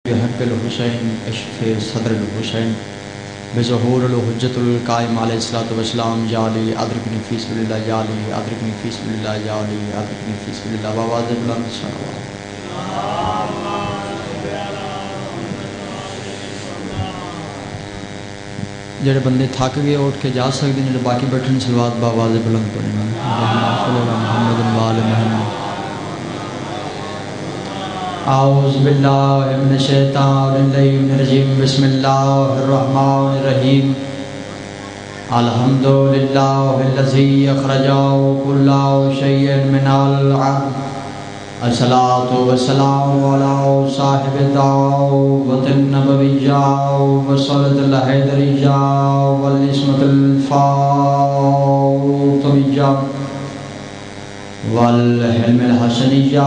بحق الحسین اشف صدر الحسین بظہور الحجت القائم علیہ الصلوۃ والسلام یا علی ادرکنی فی سبیل اللہ یا علی ادرکنی فی سبیل اللہ یا علی ادرکنی فی سبیل اللہ بآواز بلند صلوات۔ جڑے بندے تھک گئے اٹھ کے جا سکتے ہیں، جڑے باقی بیٹھے صلوات بآواز بلند پڑھیں گے۔ اللہم صلی علی محمد و آل محمد۔ اعوذ باللہ من الشیطان الرجیم، بسم اللہ الرحمن الرحیم۔ الحمدللہ الذی اخرج کل شیء من الارض، الصلاۃ والسلام علی صاحب الدعوۃ النبویہ وصلۃ الحیدریہ والعصمۃ الفاطمیہ والحلم الحسنیہ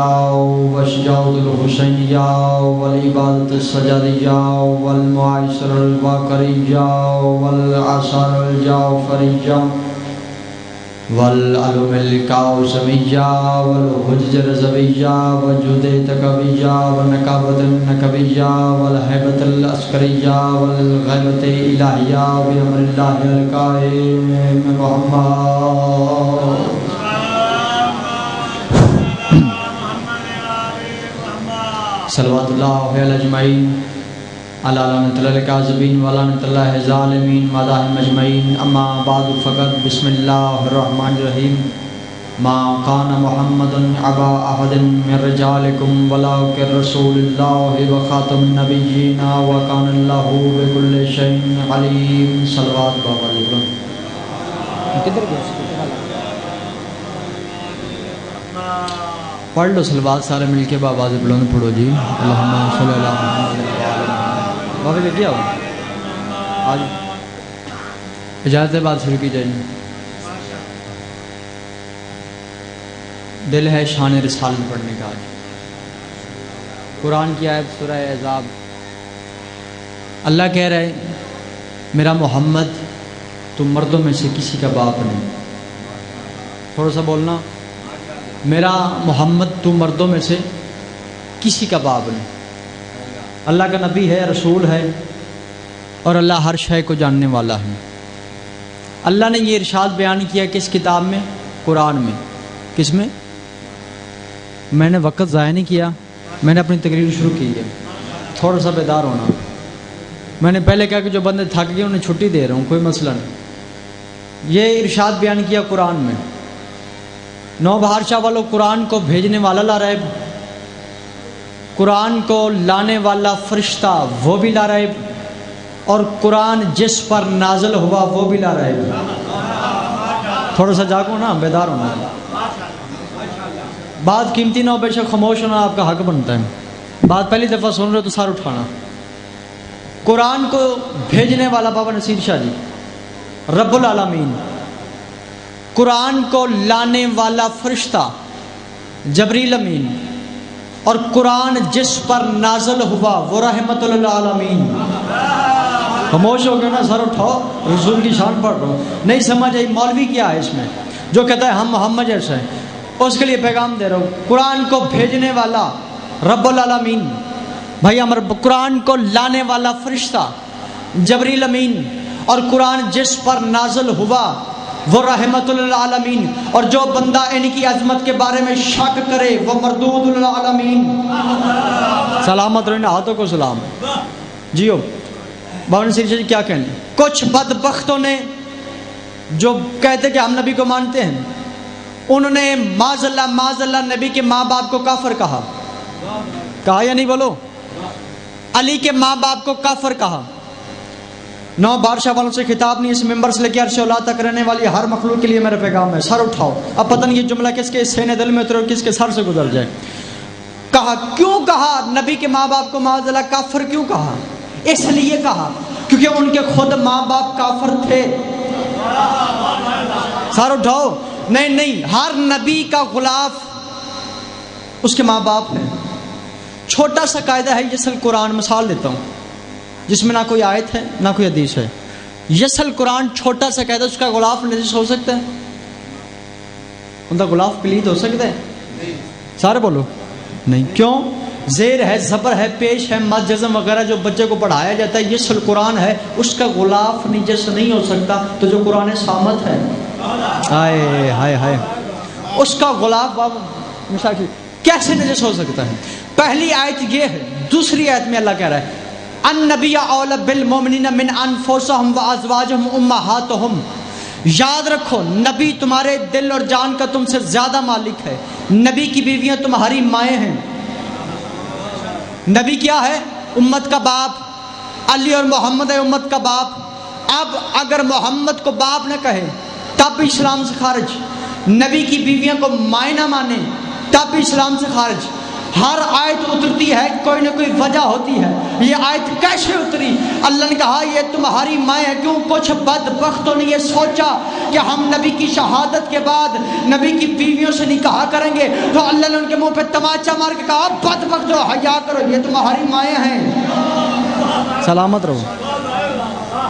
والشجاعۃ الحسینیہ والعبادۃ السجادیہ والمعاشر الباقریہ والآثار الجعفریہ والعلوم القاسمیہ والحجج الرضویہ والجود التقویہ والنقابۃ النقبیہ والہیبۃ العسکریہ والغیبۃ الہیہ بامر اللہ القائم محمد صلوات اللہ علیہ اجمعین علی لعنۃ اللہ الکاذبین و لعنۃ اللہ الظالمین مداحم اجمعین۔ اما بعد فقط بسم اللہ الرحمن الرحیم۔ ما کان محمد ابا احد من رجالکم ولکن رسول اللہ وخاتم النبیین وکان اللہ بکل شیء علیم۔ صلوات بابا کدھر گئے؟ پڑھ لو صلوات سارے مل کے بآواز بلند پڑھو جی۔ اللہم صلی علی محمد۔ بابا لے کیا ہو آج اجازت بات شروع کی جائے۔ دل ہے شان رسالت پڑھنے کا۔ آج قرآن کی آیت سورہ احزاب، اللہ کہہ رہے میرا محمد تم مردوں میں سے کسی کا باپ نہیں۔ تھوڑا سا بولنا، میرا محمد تو مردوں میں سے کسی کا باپ نہیں۔ اللہ کا نبی ہے، رسول ہے، اور اللہ ہر شے کو جاننے والا ہے۔ اللہ نے یہ ارشاد بیان کیا کس کتاب میں؟ قرآن میں۔ کس میں؟ میں نے وقت ضائع نہیں کیا، میں نے اپنی تقریر شروع کی ہے۔ تھوڑا سا بیدار ہونا۔ میں نے پہلے کہا کہ جو بندے تھک گئے انہیں چھٹی دے رہا ہوں، کوئی مسئلہ نہیں۔ یہ ارشاد بیان کیا قرآن میں۔ نو بہارشاہ والوں، قرآن کو بھیجنے والا لا ریب، قرآن کو لانے والا فرشتہ وہ بھی لا ریب، اور قرآن جس پر نازل ہوا وہ بھی لا ریب۔ تھوڑا سا جاگو نا، بیدار ہونا۔ بات قیمتی نہ ہو، بے شک خاموش ہونا آپ کا حق بنتا ہے۔ بات پہلی دفعہ سن رہے ہو تو سار اٹھانا۔ قرآن کو بھیجنے والا بابا نصیر شاہ جی، رب العالمین، قرآن کو لانے والا فرشتہ جبریل امین، اور قرآن جس پر نازل ہوا وہ رحمت للعالمین۔ خاموش ہو گئے نا، سر اٹھاؤ، رسول کی شان پڑھ رہا ہوں۔ نہیں سمجھ آئی مولوی کیا ہے اس میں جو کہتا ہے ہم محمد جیسے ہیں؟ اس کے لیے پیغام دے رہا ہوں، قرآن کو بھیجنے والا رب العالمین، بھائی ہمارا قرآن کو لانے والا فرشتہ جبریل امین، اور قرآن جس پر نازل ہوا وہ رحمت للعالمین، اور جو بندہ ان کی عظمت کے بارے میں شک کرے وہ مردود للعالمین۔ سلامت رہنا، ہاتھوں کو سلام جیو۔ بابا نصیر شاہ جی کیا کہنے؟ کچھ بدبختوں نے جو کہتے کہ ہم نبی کو مانتے ہیں، انہوں نے معاذ اللہ نبی کے ماں باپ کو کافر کہا یا نہیں؟ بولو، علی کے ماں باپ کو کافر کہا۔ نو بادشاہ والوں سے خطاب نہیں، اس ممبر سے لے کے عرش اولا تک رہنے والی ہر مخلوق کے لیے میرا پیغام ہے، سر اٹھاؤ۔ اب پتہ نہیں یہ جملہ کس کے سینے دل میں اترے اور کس کے سر سے گزر جائے۔ کہا کیوں کہا نبی کے ماں باپ کو معاذ اللہ کافر کیوں کہا؟ اس لیے کہا کیونکہ ان کے خود ماں باپ کافر تھے۔ سر اٹھاؤ۔ نہیں، ہر نبی کا غلاف اس کے ماں باپ ہیں۔ چھوٹا سا قاعدہ ہے، یسل قرآن، مثال دیتا ہوں جس میں نہ کوئی آیت ہے نہ کوئی حدیث ہے۔ یسل قرآن چھوٹا سا قاعدہ، اس کا غلاف نجس ہو سکتا ہے؟ ان کا غلاف پلید ہو سکتا ہے؟ سارے بولو نہیں۔ کیوں؟ زیر ہے، زبر ہے، پیش ہے، مد جزم وغیرہ جو بچے کو پڑھایا جاتا ہے، یہ سل قرآن ہے، اس کا غلاف نجس نہیں ہو سکتا۔ تو جو قرآن صامت ہے، ہائے ہائے ہائے، اس کا غلاف مثال کیسے نجس ہو سکتا ہے؟ پہلی آیت یہ ہے، دوسری آیت میں اللہ کہہ رہا ہے النبی اولی بالمؤمنین من انفسہم وازواجہم امہاتہم، یاد رکھو نبی تمہارے دل اور جان کا تم سے زیادہ مالک ہے، نبی کی بیویاں تمہاری مائیں ہیں۔ نبی کیا ہے؟ امت کا باپ، علی اور محمد ہے امت کا باپ۔ اب اگر محمد کو باپ نہ کہے تب بھی اسلام سے خارج، نبی کی بیویاں کو مائیں نہ مانے تب بھی اسلام سے خارج۔ ہر آیت اترتی ہے کوئی نہ کوئی وجہ ہوتی ہے۔ یہ آیت کیسے اتری؟ اللہ نے کہا یہ تمہاری مائیں ہیں۔ کیوں؟ کچھ بدبختوں نے یہ سوچا کہ ہم نبی کی شہادت کے بعد نبی کی بیویوں سے نکاح کریں گے، تو اللہ نے ان کے منہ پہ تماچا مار کے کہا بدبختوں حیا کرو، یہ تمہاری مائیں ہیں۔ سلامت رہو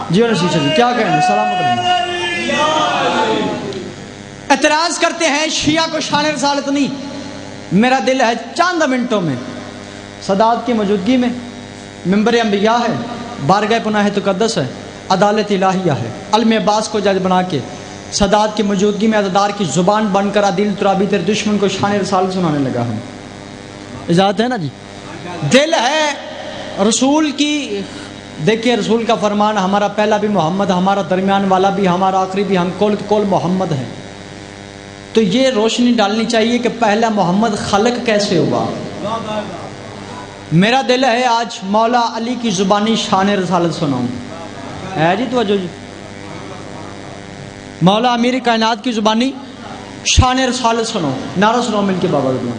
جی اور شیشہ جی، کیا کہیں گے؟ سلامت رہو۔ اعتراض کرتے ہیں شیعہ کو شان رسالت نہیں۔ میرا دل ہے چند منٹوں میں سادات کی موجودگی میں، منبر انبیاء ہے، بارگاہ پناہ تقدس ہے، عدالت الہیہ ہے، علم عباس کو جج بنا کے سادات کی موجودگی میں عزادار کی زبان بن کر عدیل ترابی تیرے دشمن کو شان رسالت سنانے لگا ہوں۔ اجازت ہے نا جی؟ دل ہے رسول کی، دیکھیں رسول کا فرمان ہمارا پہلا بھی محمد، ہمارا درمیان والا بھی، ہمارا آخری بھی، ہم کول محمد ہے۔ تو یہ روشنی ڈالنی چاہیے کہ پہلا محمد خلق کیسے ہوا۔ میرا دل ہے آج مولا علی کی زبانی شان رسالت سناؤں۔ ہے جی توجہ جی، مولا امیر کائنات کی زبانی شان رسالت سنو، نعرہ سنو مل کے بابا رضوان۔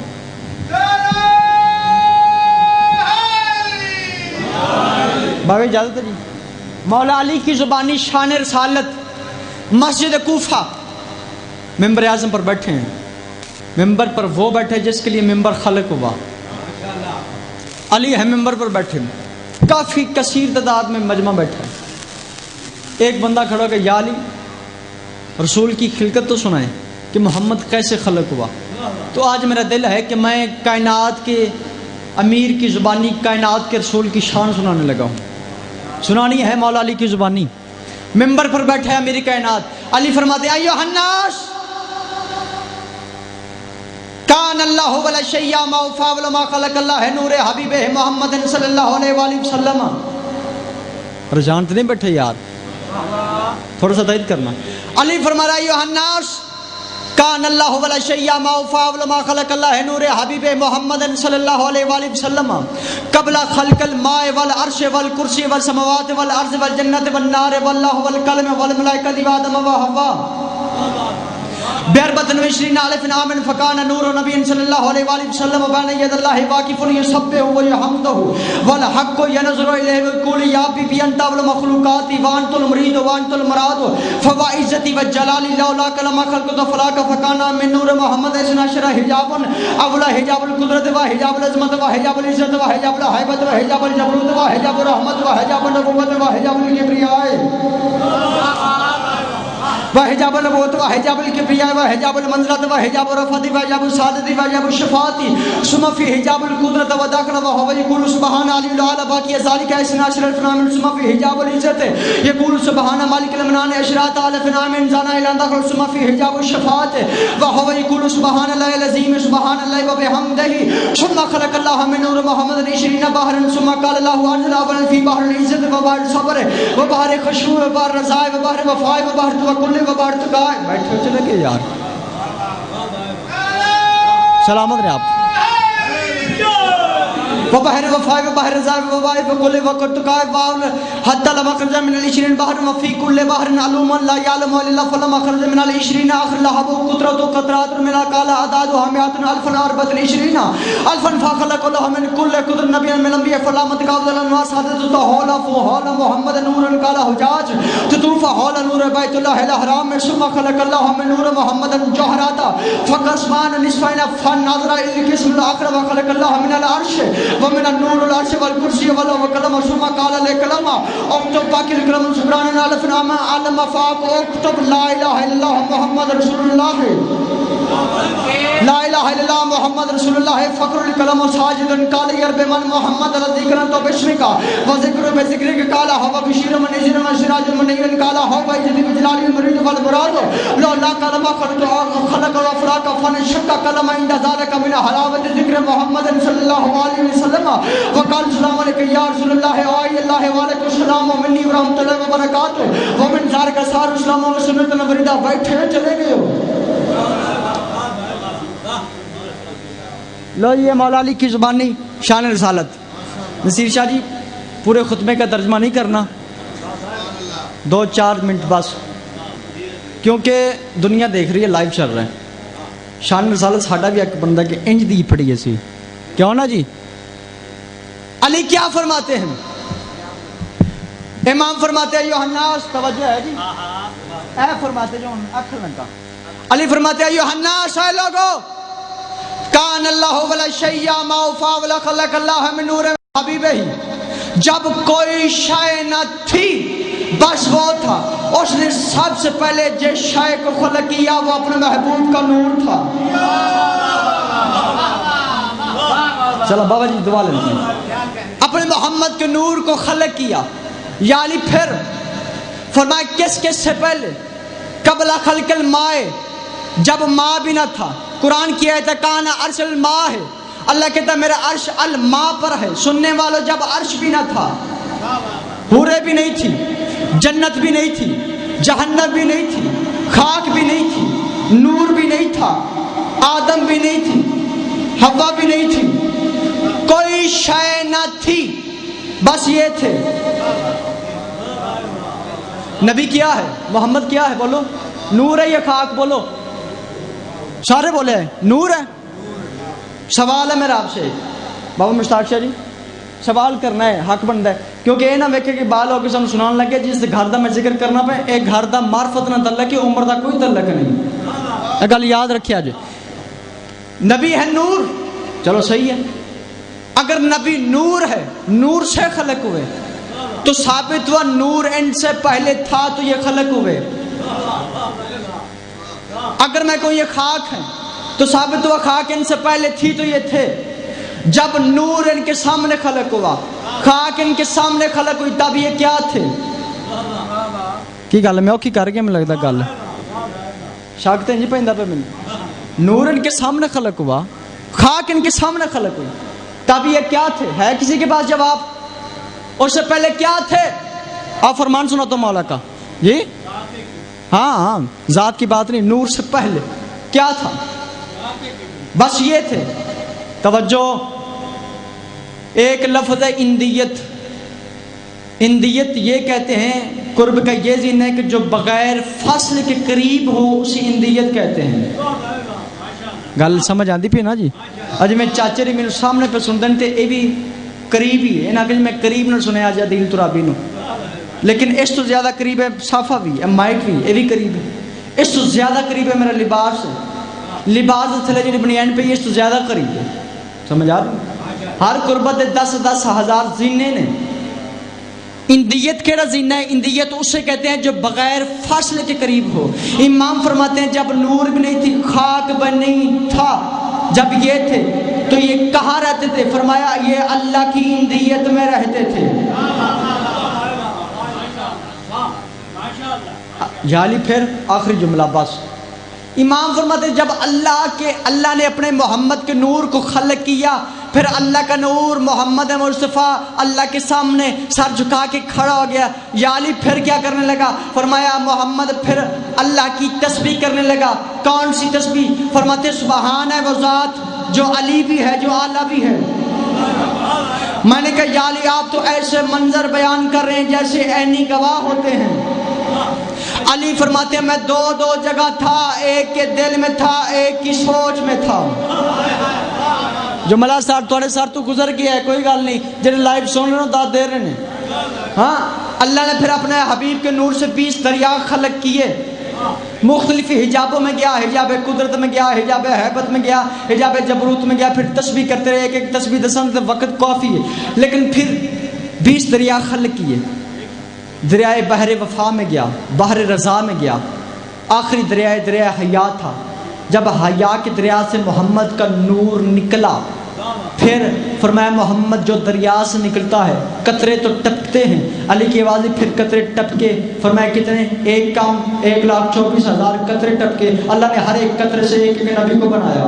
بابا اجازت ہے جی؟ مولا علی کی زبانی شان رسالت، مسجد کوفہ ممبر اعظم پر بیٹھے ہیں۔ ممبر پر وہ بیٹھے جس کے لیے ممبر خلق ہوا، علی ہے ممبر پر بیٹھے، کافی کثیر تعداد میں مجمع بیٹھا ہے۔ ایک بندہ کھڑا ہو کہ یا علی رسول کی خلقت تو سنائیں کہ محمد کیسے خلق ہوا۔ تو آج میرا دل ہے کہ میں کائنات کے امیر کی زبانی کائنات کے رسول کی شان سنانے لگا ہوں۔ سنانی ہے مولا علی کی زبانی، ممبر پر بیٹھا ہے امیر کائنات۔ علی فرماتے ہیں ایھا الناس کان اللہ ولا شیء ما وفا ولا ما خلق اللہ نور حبیب محمد صلی اللہ علیہ وآلہ وسلم۔ اور جانتے نہیں بیٹھے یار، تھوڑا سا تائید کرنا۔ علی فرما رہا ہے ایھا الناس کان اللہ ولا شیء ما وفا ولا ما خلق اللہ نور حبیب محمد صلی اللہ علیہ وآلہ وسلم قبل خلق الماء والعرش والکرسی والسماوات والارض والجنت والنار واللہ والقلم والملائکۃ وآدم وحوا بأربعة وعشرين ألف عام فكان نور نبي صلى الله عليه وآله وسلم بين يد الله واقف يسبح ويحمده والحق ينظر إليه ويقول يا بي أنت والمخلوقات وأنت المريد وأنت المراد فوعزتي وجلالي لولاك لما خلقت فلاك فكان من نور محمد اثنا عشر حجابا أولا حجاب القدرة وحجاب العظمة وحجاب العزة وحجاب الهيبة وحجاب الجبروت وحجاب الرحمة وحجاب النبوة وحجاب الكبرياء وحجاب النبوت وحجاب الكبرياء وحجاب المنزلة وحجاب الرفعة وحجاب السعادة وحجاب الشفاعة ثم في حجاب القدرة وداخل وهو يقول سبحان علي الأعلى باقي ذلك اثنا عشر ألف عام ثم في حجاب العزة يقول سبحان مالك المنان عشرة آلاف عام زانا إلى داخل ثم في حجاب الشفاعة وهو يقول سبحان الله العظيم سبحان الله وبحمده ثم خلق الله من نور محمد 20 بحرا ثم قال الله أنزل أولا في بحر العزة وبحر الصبر وبحر خشوع وبحر رضا وبحر وفاء وبحر توكل وبحر تقاء۔ بیٹھے چلے گئے یار، سلامت رہے آپ۔ وبحر وفاء وبحر رضا وبحر وكل وبحر تقاء حتى لما خرج من العشرين بحر وفي كل بحر علوم لا يعلم الا الله فلما خرج من العشرين اخر لهب قطرة قطرات من قال اعدادها 124 الفا فخلق الله من كل قدر نبي من الانبياء فلما تقابل الناس حدث حول محمد نور قال حجاج تطوف حول نور بيت الله الحرام ثم خلق الله من نور محمد جوهرات فقسمان نصفين فنظر الى القسم الاخر وخلق الله من العرش ومن النور العرش والكرسي والكلام ثم قال لكلام اكتب باقي الكلام سبحان الف نعم علم فاق اكتب لا اله الا الله محمد رسول الله لا الہ الا اللہ محمد رسول اللہ فخر الکلم و ساجد قال یرب من محمد ذکر تو بشمک و ذکر بذکرک قال هو بشیر من نذیر من سراج منیر قال هو بجد بجلال المرید والمراد لو لا کلم خلق و افراق فن شق کلم عند ذلك من حلاوت ذکر محمد صلی اللہ علیہ وسلم وقال السلام علیکم یا رسول اللہ و اللہ وعلیکم السلام و منی و رحمۃ اللہ وبرکاتہ ومن ذلك سار اسلام و سنت نبریدہ بیٹھے چلے گئے ہو. لو یہ مولا علی کی زبانی شان رسالت. نصیر شاہ جی پورے خطبے کا ترجمہ نہیں کرنا, 2-4 منٹ بس, کیونکہ دنیا دیکھ رہی ہے, لائیو چل رہا ہے. شان رسالت ساڈا بھی ایک بندہ کہ انج دی پڑی ہے سی, کیوں نا جی. علی کیا فرماتے ہیں؟ امام فرماتے ہیں ایھا الناس, توجہ ہے جی, اے فرماتے جو اکھر لگا, علی فرماتے ہیں ایھا الناس, اے لوگو, کان اللہ ولا شیء ما وفا ولا خلق اللہ من نور حبیبہ, جب کوئی شے نہ تھی بس وہ تھا, اس نے سب سے پہلے جس شے کو خلق کیا وہ اپنے محبوب کا نور تھا. چلو بابا جی دعا لیتے ہیں. اپنے محمد کے نور کو خلق کیا. یا علی پھر فرمایا کس کس سے پہلے؟ قبل خلق الماء, جب ماں بھی نہ تھا. قرآن کی آیت ہے کان عرش الماء ہے, اللہ کہتا ہے میرا عرش الماء پر ہے. سننے والوں جب عرش بھی نہ تھا, حوریں بھی نہیں تھی, جنت بھی نہیں تھی, جہنم بھی نہیں تھی, خاک بھی نہیں تھی, نور بھی نہیں تھا, آدم بھی نہیں تھی, حوا بھی نہیں تھی, کوئی شے نہ تھی, بس یہ تھے. نبی کیا ہے؟ محمد کیا ہے؟ بولو. نور ہے یا خاک؟ بولو. سارے بولے ہیں نور ہے. سوال ہے میرا آپ سے, بابا مشتاق شاہ جی سوال کرنا ہے, حق بنتا ہے, کیونکہ یہ نہ ویکھے کہ بال ہو کے سن سنان لگے جس گھر دا میں ذکر کرنا پہ, ایک گھر دا معرفت نہ تعلق ہے, عمر دا کوئی تعلق نہیں. یہ گل یاد رکھے آج. نبی ہے نور, چلو صحیح ہے. اگر نبی نور ہے, نور سے خلق ہوئے, تو ثابت ہوا نور ان سے پہلے تھا تو یہ خلق ہوئے. اگر میں کہوں یہ خاک ہے تو ثابت ہوا خاک ان سے پہلے تھی تو یہ تھے. جب نور ان کے سامنے خلق ہوا, خاک ان کے سامنے خلق ہوئی, تب یہ کیا تھے؟ کی گل میں اوکھی کر گیا, میں لگتا گل شک تے نہیں پیندا پہ میں. نور ان کے سامنے خلق ہوا, خاک ان کے سامنے خلق ہوئی, تب یہ کیا تھے؟ ہے کسی کے پاس جواب؟ اس سے پہلے کیا تھے؟ آپ فرمان سنا تو مولا کا جی. ہاں ہاں ذات کی بات نہیں, نور سے پہلے کیا تھا؟ بس یہ تھے. توجہ, ایک لفظ ہے اندیت. اندیت یہ کہتے ہیں, قرب کا یہ ذہن ہے کہ جو بغیر فصل کے قریب ہو اسی اندیت کہتے ہیں. گل سمجھ آتی پی نا جی. اج میں چاچے ری میرے سامنے پہ سنتے ہیں تے یہ بھی قریب ہی ہے نا, کہ میں قریب نہ سنیا آج دین ترابی نو, لیکن اس تو زیادہ قریب ہے صافہ بھی, مائک بھی, یہ بھی قریب ہے. اس تو زیادہ قریب ہے میرا لباس ہے, لباس تھلے جی بنیان پہ, اس تو زیادہ قریب ہے. سمجھ آ رہی؟ ہر قربت 10-10 ہزار زینے نے. اندیت کیڑا زینہ ہے؟ اندیت اسے کہتے ہیں جو بغیر فاصلے کے قریب ہو. امام فرماتے ہیں جب نور بھی نہیں تھی, خاک بھی نہیں تھا, جب یہ تھے تو یہ کہاں رہتے تھے؟ فرمایا یہ اللہ کی اندیت میں رہتے تھے. یعنی پھر آخری جملہ بس. امام فرماتے ہیں جب اللہ نے اپنے محمد کے نور کو خلق کیا, پھر اللہ کا نور محمد مصطفیٰ اللہ کے سامنے سر جھکا کے کھڑا ہو گیا. یا علی پھر کیا کرنے لگا؟ فرمایا محمد پھر اللہ کی تسبیح کرنے لگا. کون سی تسبیح؟ فرماتے سبحان ہے وہ ذات جو علی بھی ہے جو اعلیٰ بھی ہے. میں نے کہا یا علی آپ تو ایسے منظر بیان کر رہے ہیں جیسے عینی گواہ ہوتے ہیں. علی فرماتے ہیں میں دو جگہ تھا, ایک کے دل میں تھا, ایک کی سوچ میں تھا. جو ملا سار توڑے سار تو گزر گیا ہے, کوئی گل نہیں, جنہیں لائیو سن رہے ہو داد دے رہے ہیں. ہاں اللہ نے پھر اپنے حبیب کے نور سے 20 دریا خلق کیے. مختلف حجابوں میں گیا, حجاب قدرت میں گیا, حجاب حیبت میں گیا, حجاب جبروت میں گیا. پھر تسبیح کرتے رہے, ایک تسبیح دسن وقت کافی ہے, لیکن پھر 20 دریا خلق کیے. دریائے بحر وفا میں گیا, بحر رضا میں گیا, آخری دریائے حیات تھا. جب حیا کے دریا سے محمد کا نور نکلا، پھر فرمایا محمد جو دریا سے نکلتا ہے قطرے تو ٹپکتے ہیں، علی کی آواز پھر قطرے ٹپکے، فرمایا کتنے؟ 1,24,000 قطرے ٹپکے، اللہ نے ہر ایک قطرے سے ایک ایک نبی کو بنایا۔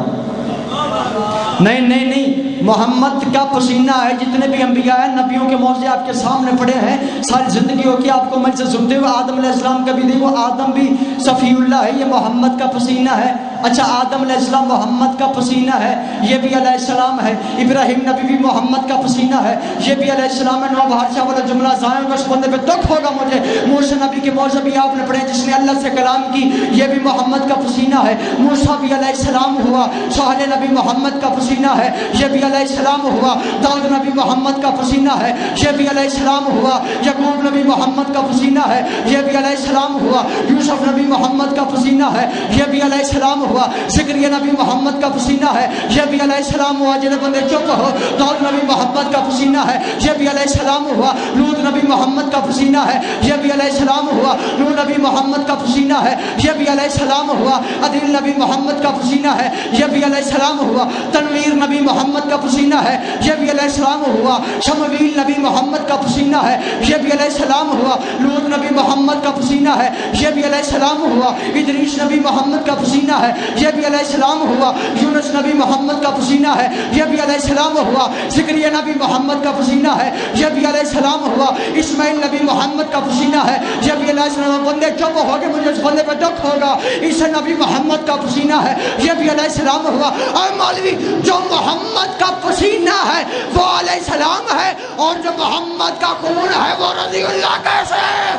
نہیں، محمد کا پسینہ ہے، جتنے بھی انبیاء ہیں نبیوں کے معجزے آپ کے سامنے پڑے ہیں، ساری زندگیوں کی آپ کو مجھ سے سنتے ہوئے آدم علیہ السلام کا بھی دیکھو، آدم بھی صفی اللہ ہے، یہ محمد کا پسینہ ہے۔ اچھا آدم علیہ السلام محمد کا پسینہ ہے، یہ بھی علیہ السلام ہے۔ ابراہیم نبی بھی محمد کا پسینہ ہے، یہ بھی علیہ السلام ہے۔ نو بادشاہ والا جملہ ظاہر ہوگا، اس بندے پہ دکھ ہوگا مجھے۔ موسیٰ نبی کے معجزے بھی آپ نے پڑھے جس نے اللہ سے کلام کی، یہ بھی محمد کا پسینہ ہے۔ موسیٰ بھی علیہ السلام ہوا، صالح نبی محمد کا پسینہ ہے، یہ بھی علیہ السلام ہوا۔ داؤد نبی محمد کا پسینہ ہے، یہ بھی علیہ السلام ہوا۔ یعقوب نبی محمد کا پسینہ ہے، یہ بھی علیہ السلام ہوا۔ یوسف نبی محمد کا پسینہ ہے، یہ بھی علیہ السلام ہوا۔ زکریا نبی محمد کا پسینہ ہے، یہ بھی علیہ السلام ہوا۔ جنہیں بندے چپ ہو، داؤد نبی محمد کا پسینہ ہے، یہ بھی علیہ السلام ہوا۔ لوط نبی محمد کا پسینہ ہے، یہ بھی علیہ السلام ہوا۔ نوح نبی محمد کا پسینہ ہے، یہ بھی علیہ السلام ہوا۔ عدیل نبی محمد کا پسینہ ہے، یہ بھی علیہ السلام ہوا۔ تنویر نبی محمد کا پسینہ ہے، یہ بھی علیہ السلام ہوا۔ شمویل نبی محمد کا پسینہ ہے، یہ بھی علیہ السلام ہوا۔ لوط نبی محمد کا پسینہ ہے، یہ بھی علیہ السلام ہوا۔ ادریس نبی محمد کا پسینہ ہے، یہ بھی علیہ السلام ہوا۔ یونس نبی محمد کا پسینہ ہے، یہ بھی علیہ السلام ہوا۔ زکریا نبی محمد کا پسینہ ہے، یہ بھی علیہ السلام ہوا۔ اسماعیل نبی محمد کا پسینہ ہے، یہ بھی علیہ السلام۔ بندے چپ ہو گئے، مجھے اس بندے پہ دکھ ہوگا۔ عیسیٰ نبی محمد کا پسینہ ہے، یہ بھی علیہ السلام ہوا۔ اے مولوی، جو محمد کا پسینہ ہے وہ علیہ السلام ہے، اور جو محمد کا خون ہے وہ رضی اللہ کیسے ہے؟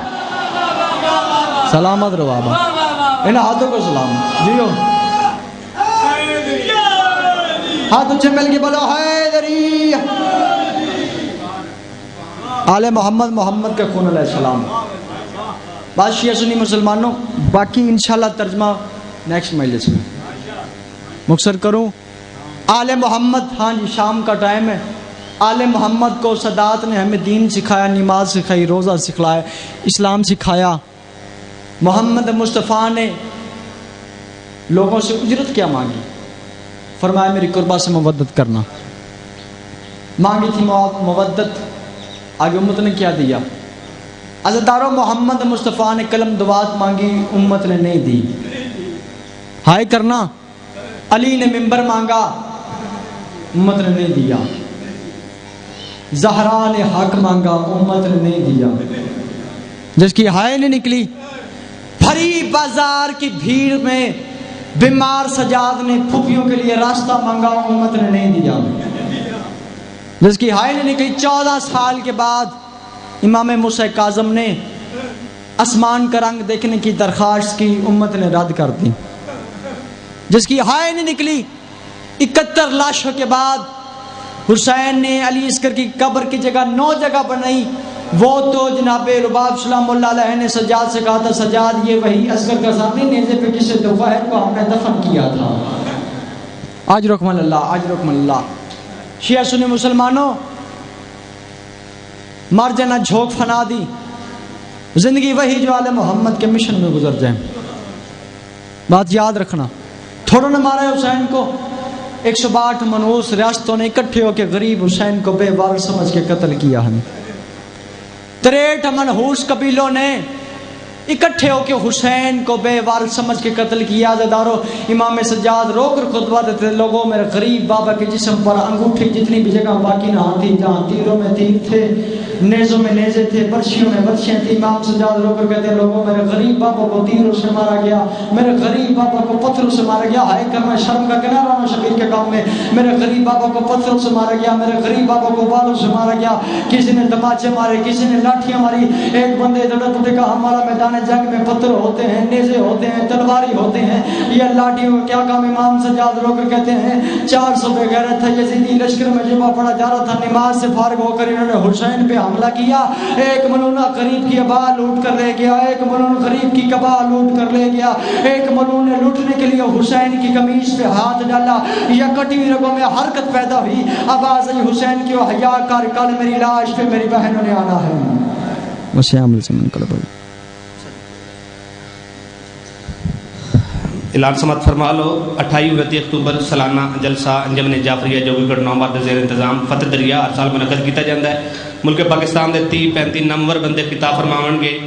سلامت رو بابا، ان ہاتھوں کو سلام جیو، ہاتھ اچھے مل کے بولو حیدری۔ آل محمد، محمد کا خون علیہ السلام۔ بات شیعہ سنی مسلمانوں، باقی انشاءاللہ ترجمہ نیکسٹ مجلس میں مختصر کروں۔ آل محمد، ہاں جی شام کا ٹائم ہے۔ آل محمد کو سادات نے ہمیں دین سکھایا، نماز سکھائی، روزہ سکھلایا، اسلام سکھایا۔ محمد مصطفیٰ نے لوگوں سے اجرت کیا مانگی؟ فرمایا میری قربا سے مودت کرنا، مانگی تھی مودت، آگے امت نے کیا دیا؟ عزادارو محمد مصطفیٰ نے قلم دعات مانگی، امت نے نہیں دی۔ ہائے کرنا، علی نے منبر مانگا، امت نے نہیں دیا۔ زہرا نے حق مانگا، امت نے نہیں دیا۔ جس کی ہائے نہیں نکلی، بھری بازار کی بھیڑ میں بیمار سجاد نے پھوپھیوں کے لیے راستہ مانگا، امت نے نہیں دیا۔ جس کی ہائے نہیں نکلی، 14 سال کے بعد امام موسیٰ کاظم نے آسمان کا رنگ دیکھنے کی درخواست کی، امت نے رد کر دی۔ جس کی ہائے نہیں نکلی، 71 لاشوں کے بعد حسین نے علی عسکر کی قبر کی جگہ 9 جگہ بنائی، وہ تو جناب رباب سلام اللہ علیہ نے سجاد سے کہا تھا، سجاد یہ وہی عسکر کا سامنے نیزے پہ کسی دوپہر کو ہم نے دفن کیا تھا۔ آج رحم اللہ، آج رحم اللہ۔ شیعہ سنی مسلمانوں، مر جانا جھونک فنا دی، زندگی وہی جو آل محمد کے مشن میں گزر جائیں۔ بات یاد رکھنا، تھوڑا نہ مارا حسین کو، 162 منحوس ریاستوں نے اکٹھے ہو کے غریب حسین کو بے وار سمجھ کے قتل کیا ہے۔ 63 منحوس قبیلوں نے اکٹھے ہو کے حسین کو بے وار سمجھ کے قتل کیا۔ عزادارو امام سجاد رو کر خطبہ دیتے، لوگوں میرے غریب بابا کے جسم پر انگوٹھی جتنی بھی جگہ باقی نہ تھی، جہاں تیروں میں تیر تھے، نیزوں میں نیزے تھے، برچھیوں میں برچھیاں تھی، امام سجاد رو کر کہتے ہیں لوگوں میرے غریب بابا کو تیروں سے مارا گیا، میرے غریب بابا کو پتھروں سے مارا گیا۔ ہائے کرنا شرم کا کنارہ نہ شبیر کے کام میں، میرے غریب بابا کو پتھروں سے مارا گیا، میرے غریب بابا کو بالوں سے مارا گیا، کسی نے تماچے مارے، کسی نے لاٹھیاں ماری۔ ایک بندے دولت نے کہا ہمارا میدان جنگ میں پتھر ہوتے ہیں، نیزے ہوتے ہیں، تلواری ہوتے ہیں، یہ لاٹھیوں کا کیا کام؟ امام سجاد رو کر کہتے ہیں 400 بے غیرت تھا، یزیدی لشکر میں جمع پڑا جا رہا تھا، نماز سے فارغ ہو کر انہوں نے حسین پہ حملہ کیا، ایک ملونہ غریب کی ابا لوٹ کر لے گیا، ایک ملون غریب کی کبا لوٹ کر لے گیا، ایک ملون نے لوٹنے کے لیے حسین کی قمیص پہ ہاتھ ڈالا، یا کٹی ہوئی رگوں میں حرکت پیدا ہوئی، آواز آئی حسین کی، حیا کر، کل میری لاش پہ میری بہنوں نے آنا ہے۔ وسیع عمل سے من قلب اعلان سماعت فرما لو 28 29 اکتوبر سالانہ جلسہ انجمن جعفریہ جوگی گڑھ نوآباد دے زیر انتظام فتح دریا ہر سال منعقد کیا جاتا ہے. ملک پاکستان دے 30 35 نمبر بندے خطاب فرماون گے.